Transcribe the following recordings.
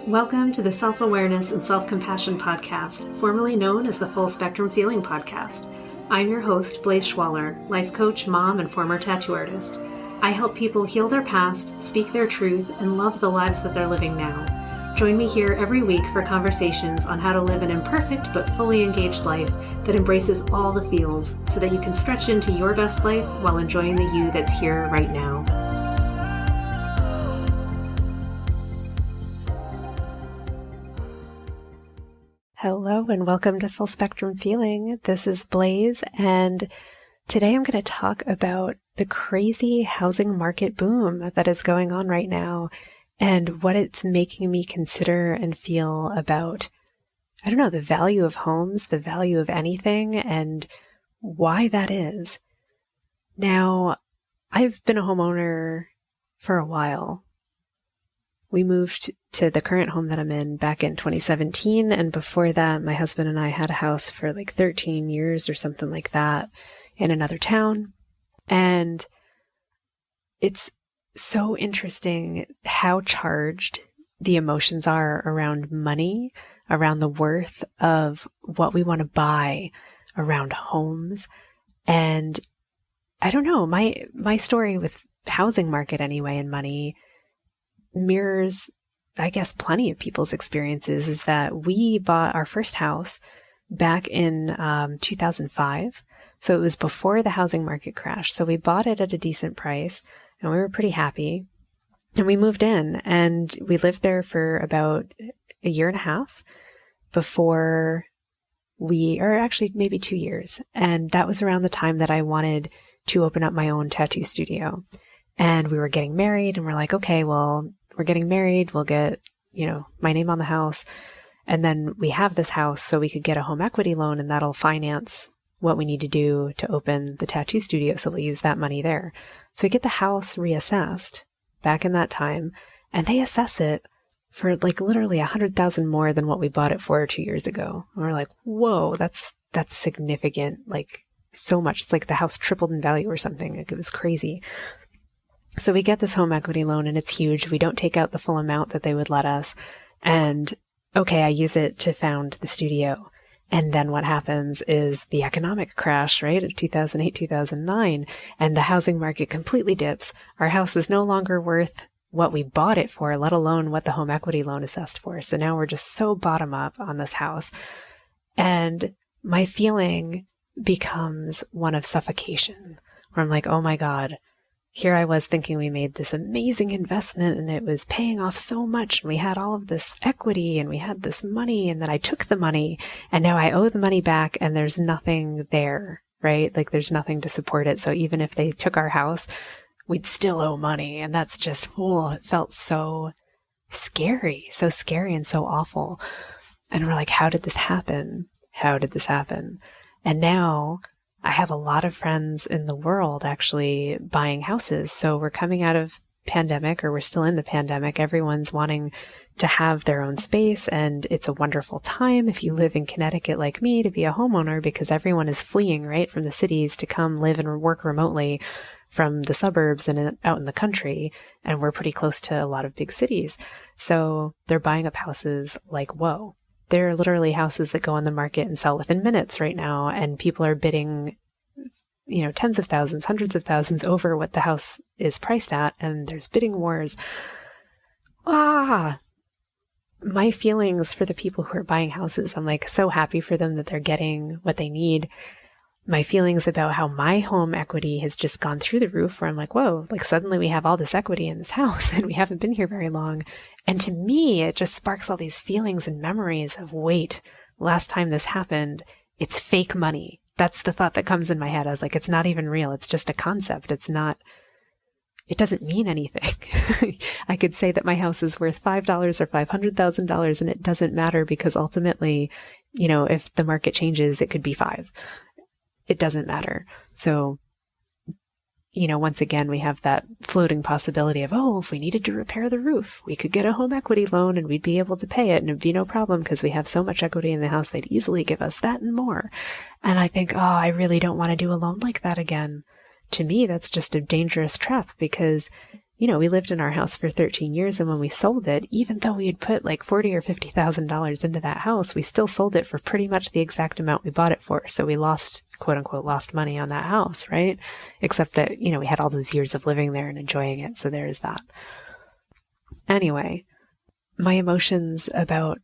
Welcome to the Self-Awareness and Self-Compassion Podcast, formerly known as the Full Spectrum Feeling Podcast. I'm your host, Blaise Schwaller, life coach, mom, and former tattoo artist. I help people heal their past, speak their truth, and love the lives that they're living now. Join me here every week for conversations on how to live an imperfect but fully engaged life that embraces all the feels so that you can stretch into your best life while enjoying the you that's here right now. Hello and welcome to Full Spectrum Feeling. This is Blaise, and today I'm going to talk about the crazy housing market boom that is going on right now and what it's making me consider and feel about, the value of homes, the value of anything, and why that is. Now, I've been a homeowner for a while. We moved to the current home that I'm in back in 2017. And before that, my husband and I had a house for like 13 years or something like that in another town. And it's so interesting how charged the emotions are around money, around the worth of what we want to buy, around homes. And I don't know, my story with housing market anyway and money mirrors, I guess, plenty of people's experiences. Is that we bought our first house back in 2005. So it was before the housing market crash. So we bought it at a decent price and we were pretty happy. And we moved in and we lived there for about a year and a half before or actually maybe 2 years. And that was around the time that I wanted to open up my own tattoo studio. And we were getting married and we're like, okay, well, we're getting married. We'll get, my name on the house. And then we have this house so we could get a home equity loan and that'll finance what we need to do to open the tattoo studio. So we'll use that money there. So we get the house reassessed back in that time and they assess it for like literally $100,000 more than what we bought it for 2 years ago. And we're like, whoa, that's significant. Like so much. It's like the house tripled in value or something. Like it was crazy. So we get this home equity loan and it's huge. We don't take out the full amount that they would let us. And okay, I use it to found the studio. And then what happens is the economic crash, right, of 2008, 2009, and the housing market completely dips. Our house is no longer worth what we bought it for, let alone what the home equity loan assessed for. So now we're just so bottom up on this house. And my feeling becomes one of suffocation, where I'm like, oh my God, here I was thinking we made this amazing investment and it was paying off so much. And we had all of this equity and we had this money, and then I took the money and now I owe the money back and there's nothing there, right? Like there's nothing to support it. So even if they took our house, we'd still owe money. And that's just, it felt so scary and so awful. And we're like, how did this happen? How did this happen? And now I have a lot of friends in the world actually buying houses. So we're coming out of pandemic, or we're still in the pandemic. Everyone's wanting to have their own space. And it's a wonderful time if you live in Connecticut like me to be a homeowner, because everyone is fleeing, right, from the cities to come live and work remotely from the suburbs and out in the country. And we're pretty close to a lot of big cities. So they're buying up houses like, whoa. There are literally houses that go on the market and sell within minutes right now, and people are bidding, tens of thousands, hundreds of thousands over what the house is priced at, and there's bidding wars. My feelings for the people who are buying houses, I'm like so happy for them that they're getting what they need. My feelings about how my home equity has just gone through the roof, where I'm like, whoa, like suddenly we have all this equity in this house and we haven't been here very long. And to me, it just sparks all these feelings and memories of, wait, last time this happened, it's fake money. That's the thought that comes in my head. I was like, it's not even real. It's just a concept. It doesn't mean anything. I could say that my house is worth $5 or $500,000 and it doesn't matter, because ultimately, if the market changes, it could be $5. It doesn't matter. So, once again, we have that floating possibility of, if we needed to repair the roof, we could get a home equity loan and we'd be able to pay it and it'd be no problem because we have so much equity in the house, they'd easily give us that and more. And I think, I really don't want to do a loan like that again. To me, that's just a dangerous trap, because we lived in our house for 13 years, and when we sold it, even though we had put like $40,000 or $50,000 into that house, we still sold it for pretty much the exact amount we bought it for. So we lost, quote unquote, lost money on that house, right? Except that, we had all those years of living there and enjoying it. So there is that. Anyway, my emotions about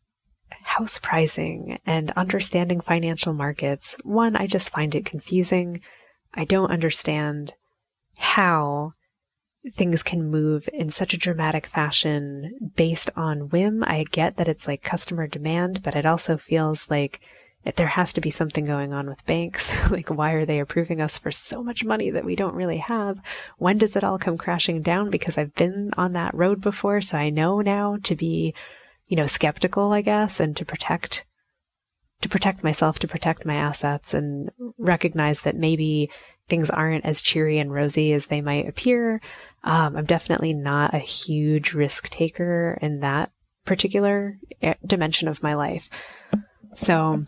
house pricing and understanding financial markets. One, I just find it confusing. I don't understand how things can move in such a dramatic fashion based on whim. I get that it's like customer demand, but it also feels like there has to be something going on with banks. Like, why are they approving us for so much money that we don't really have? When does it all come crashing down? Because I've been on that road before, so I know now to be, skeptical, I guess, and to protect myself, to protect my assets, and recognize that maybe things aren't as cheery and rosy as they might appear. I'm definitely not a huge risk taker in that particular dimension of my life. So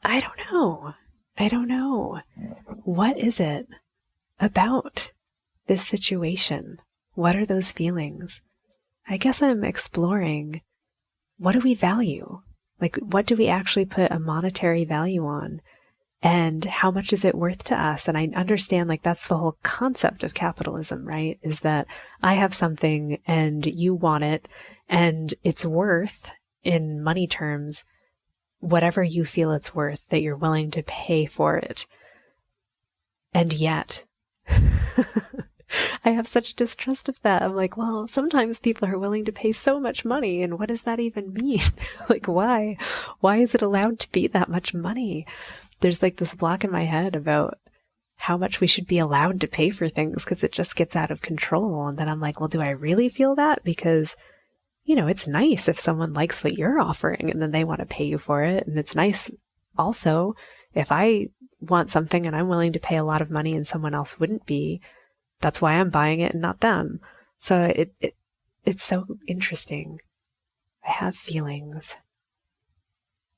I don't know. What is it about this situation? What are those feelings? I guess I'm exploring, what do we value? Like, what do we actually put a monetary value on? And how much is it worth to us? And I understand, like, that's the whole concept of capitalism, right? Is that I have something and you want it, and it's worth, in money terms, whatever you feel it's worth, that you're willing to pay for it. And yet, I have such distrust of that. I'm like, well, sometimes people are willing to pay so much money, and what does that even mean? Like, why? Why is it allowed to be that much money? There's like this block in my head about how much we should be allowed to pay for things, because it just gets out of control. And then I'm like, well, do I really feel that? Because, it's nice if someone likes what you're offering and then they want to pay you for it. And it's nice also if I want something and I'm willing to pay a lot of money and someone else wouldn't be. That's why I'm buying it and not them. So it's so interesting. I have feelings.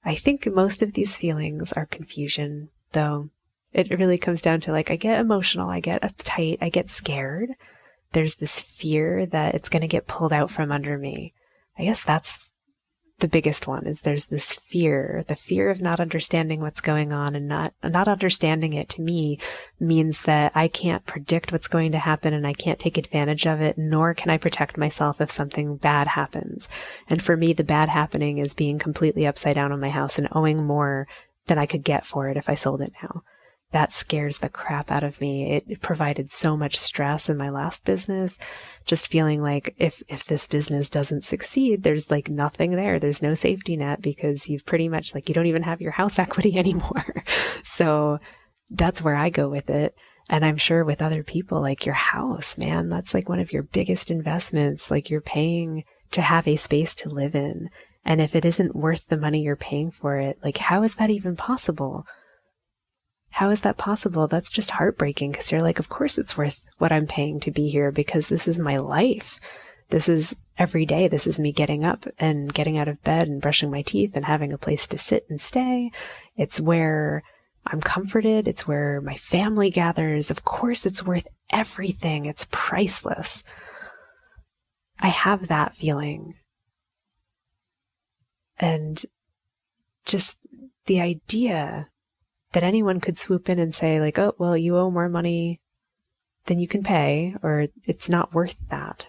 I think most of these feelings are confusion, though. It really comes down to, like, I get emotional, I get uptight, I get scared. There's this fear that it's going to get pulled out from under me. I guess that's the biggest one, is there's this fear, the fear of not understanding what's going on, and not understanding it to me means that I can't predict what's going to happen, and I can't take advantage of it, nor can I protect myself if something bad happens. And for me, the bad happening is being completely upside down on my house and owing more than I could get for it if I sold it now. That scares the crap out of me. It provided so much stress in my last business, just feeling like if this business doesn't succeed, there's like nothing there. There's no safety net, because you've pretty much, like, you don't even have your house equity anymore. So that's where I go with it. And I'm sure with other people, like, your house, man, that's like one of your biggest investments. Like, you're paying to have a space to live in. And if it isn't worth the money you're paying for it, like, how is that even possible? How is that possible? That's just heartbreaking, because you're like, of course it's worth what I'm paying to be here, because this is my life. This is every day. This is me getting up and getting out of bed and brushing my teeth and having a place to sit and stay. It's where I'm comforted. It's where my family gathers. Of course it's worth everything. It's priceless. I have that feeling. And just the idea that anyone could swoop in and say, like, oh, well, you owe more money than you can pay, or it's not worth that.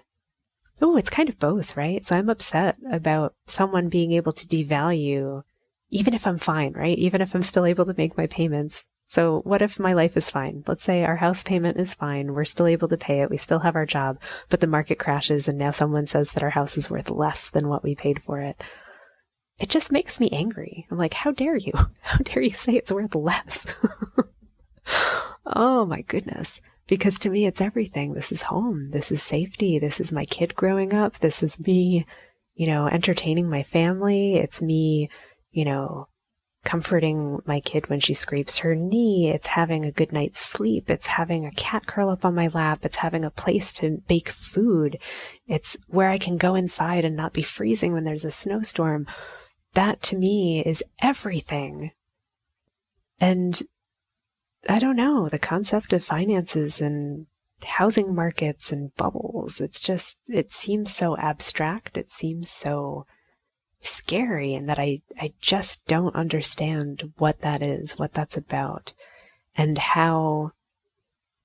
Oh, it's kind of both, right? So I'm upset about someone being able to devalue, even if I'm fine, right? Even if I'm still able to make my payments. So what if my life is fine? Let's say our house payment is fine. We're still able to pay it. We still have our job, but the market crashes, and now someone says that our house is worth less than what we paid for it. It just makes me angry. I'm like, how dare you? How dare you say it's worth less? Oh my goodness. Because to me, it's everything. This is home. This is safety. This is my kid growing up. This is me, entertaining my family. It's me, comforting my kid when she scrapes her knee. It's having a good night's sleep. It's having a cat curl up on my lap. It's having a place to bake food. It's where I can go inside and not be freezing when there's a snowstorm. That to me is everything. And I don't know, the concept of finances and housing markets and bubbles. It seems so abstract. It seems so scary, and that I just don't understand what that is, what that's about, and how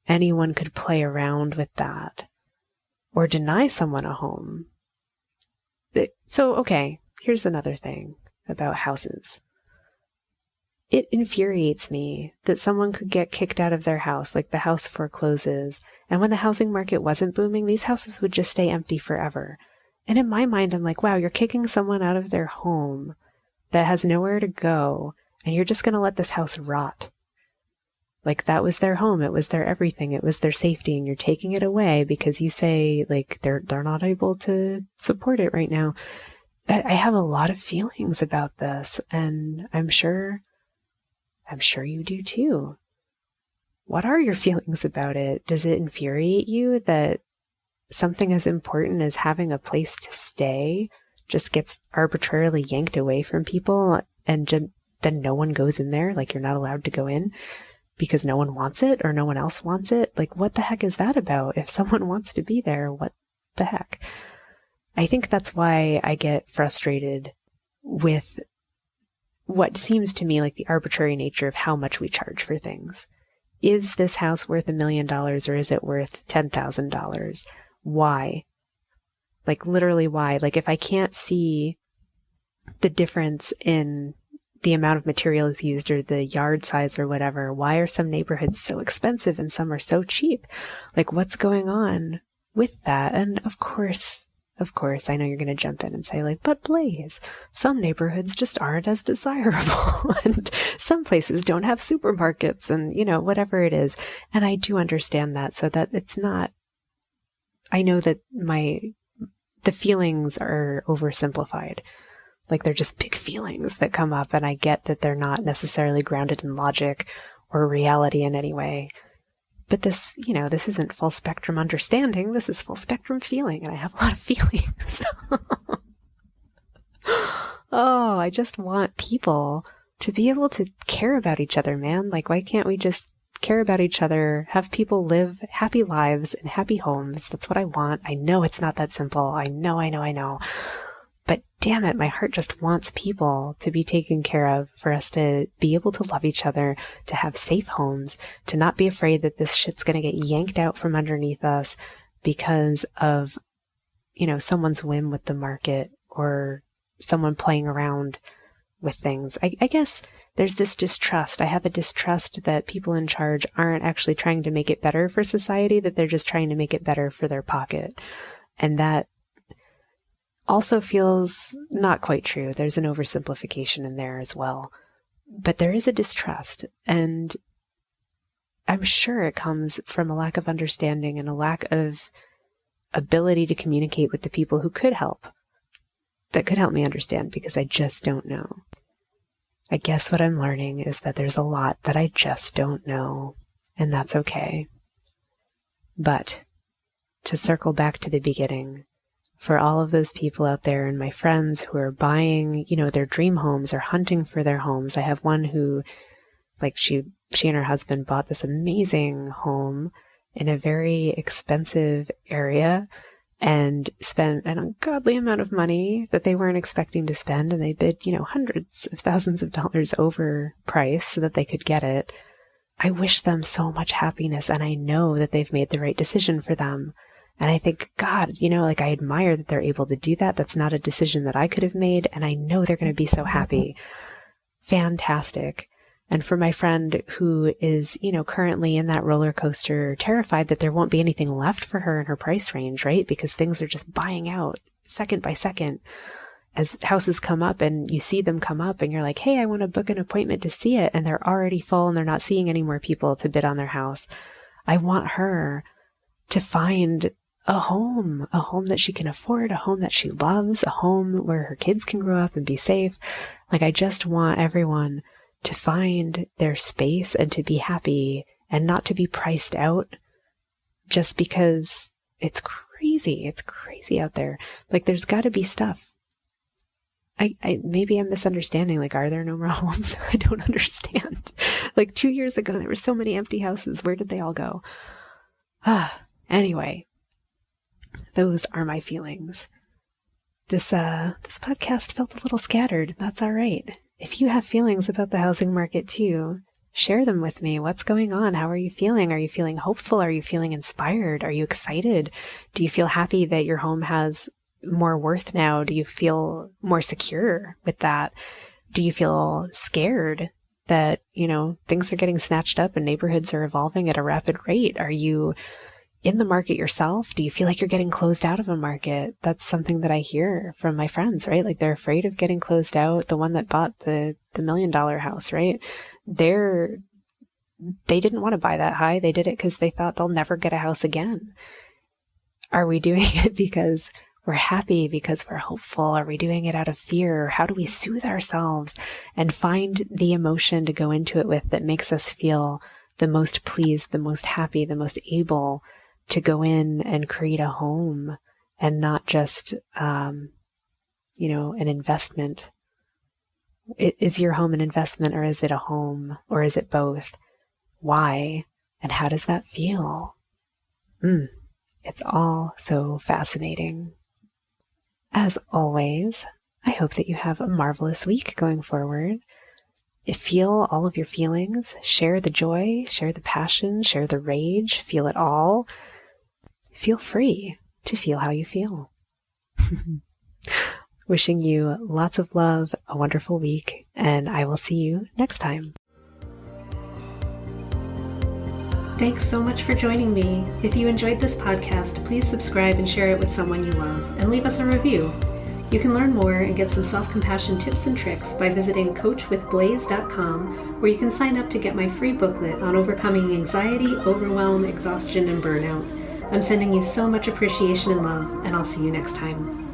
anyone could play around with that or deny someone a home. So, okay, here's another thing about houses. It infuriates me that someone could get kicked out of their house, like the house forecloses, and when the housing market wasn't booming, these houses would just stay empty forever. And in my mind, I'm like, wow, you're kicking someone out of their home that has nowhere to go, and you're just going to let this house rot. Like, that was their home. It was their everything. It was their safety, and you're taking it away because you say, like, they're not able to support it right now. I have a lot of feelings about this, and I'm sure you do too. What are your feelings about it? Does it infuriate you that something as important as having a place to stay just gets arbitrarily yanked away from people, and then no one goes in there? Like, you're not allowed to go in because no one wants it or no one else wants it? Like, what the heck is that about? If someone wants to be there, what the heck? I think that's why I get frustrated with what seems to me like the arbitrary nature of how much we charge for things. Is this house worth $1 million, or is it worth $10,000? Why? Like, literally why? Like, if I can't see the difference in the amount of materials used or the yard size or whatever, why are some neighborhoods so expensive and some are so cheap? Like, what's going on with that? And of course, I know you're going to jump in and say, like, but Blaze, some neighborhoods just aren't as desirable and some places don't have supermarkets and, whatever it is. And I do understand that, so that it's not, I know that the feelings are oversimplified. Like, they're just big feelings that come up, and I get that they're not necessarily grounded in logic or reality in any way. But this, this isn't full spectrum understanding. This is full spectrum feeling, and I have a lot of feelings. Oh, I just want people to be able to care about each other, man. Like, why can't we just care about each other, have people live happy lives in happy homes? That's what I want. I know it's not that simple. I know. But damn it, my heart just wants people to be taken care of, for us to be able to love each other, to have safe homes, to not be afraid that this shit's going to get yanked out from underneath us because of, someone's whim with the market or someone playing around with things. I guess there's this distrust. I have a distrust that people in charge aren't actually trying to make it better for society, that they're just trying to make it better for their pocket. And that also feels not quite true. There's an oversimplification in there as well. But there is a distrust, and I'm sure it comes from a lack of understanding and a lack of ability to communicate with the people who could help, that could help me understand, because I just don't know. I guess what I'm learning is that there's a lot that I just don't know, and that's okay. But to circle back to the beginning, for all of those people out there and my friends who are buying, their dream homes or hunting for their homes. I have one who, like, she and her husband bought this amazing home in a very expensive area and spent an ungodly amount of money that they weren't expecting to spend. And they bid, hundreds of thousands of dollars over price so that they could get it. I wish them so much happiness, and I know that they've made the right decision for them. And I think, God, I admire that they're able to do that. That's not a decision that I could have made. And I know they're going to be so happy. Fantastic. And for my friend who is, currently in that roller coaster, terrified that there won't be anything left for her in her price range, right? Because things are just buying out second by second as houses come up, and you see them come up and you're like, hey, I want to book an appointment to see it. And they're already full and they're not seeing any more people to bid on their house. I want her to find a home that she can afford, a home that she loves, a home where her kids can grow up and be safe. Like, I just want everyone to find their space and to be happy and not to be priced out just because it's crazy. It's crazy out there. Like, there's got to be stuff. Maybe I'm misunderstanding. Like, are there no more homes? I don't understand. Like, 2 years ago, there were so many empty houses. Where did they all go? Anyway, those are my feelings. This podcast felt a little scattered. That's all right. If you have feelings about the housing market too, share them with me. What's going on? How are you feeling? Are you feeling hopeful? Are you feeling inspired? Are you excited? Do you feel happy that your home has more worth now? Do you feel more secure with that? Do you feel scared that, things are getting snatched up and neighborhoods are evolving at a rapid rate? Are you in the market yourself? Do you feel like you're getting closed out of a market? That's something that I hear from my friends, right? Like they're afraid of getting closed out. The one that bought the $1 million house, right? They didn't want to buy that high. They did it because they thought they'll never get a house again. Are we doing it because we're happy, because we're hopeful? Are we doing it out of fear? How do we soothe ourselves and find the emotion to go into it with that makes us feel the most pleased, the most happy, the most able to go in and create a home and not just, an investment? Is your home an investment, or is it a home, or is it both? Why? And how does that feel? It's all so fascinating. As always, I hope that you have a marvelous week going forward. Feel all of your feelings, share the joy, share the passion, share the rage, feel it all. Feel free to feel how you feel. Wishing you lots of love, a wonderful week, and I will see you next time. Thanks so much for joining me. If you enjoyed this podcast, please subscribe and share it with someone you love, and leave us a review. You can learn more and get some self-compassion tips and tricks by visiting coachwithblaze.com, where you can sign up to get my free booklet on overcoming anxiety, overwhelm, exhaustion, and burnout. I'm sending you so much appreciation and love, and I'll see you next time.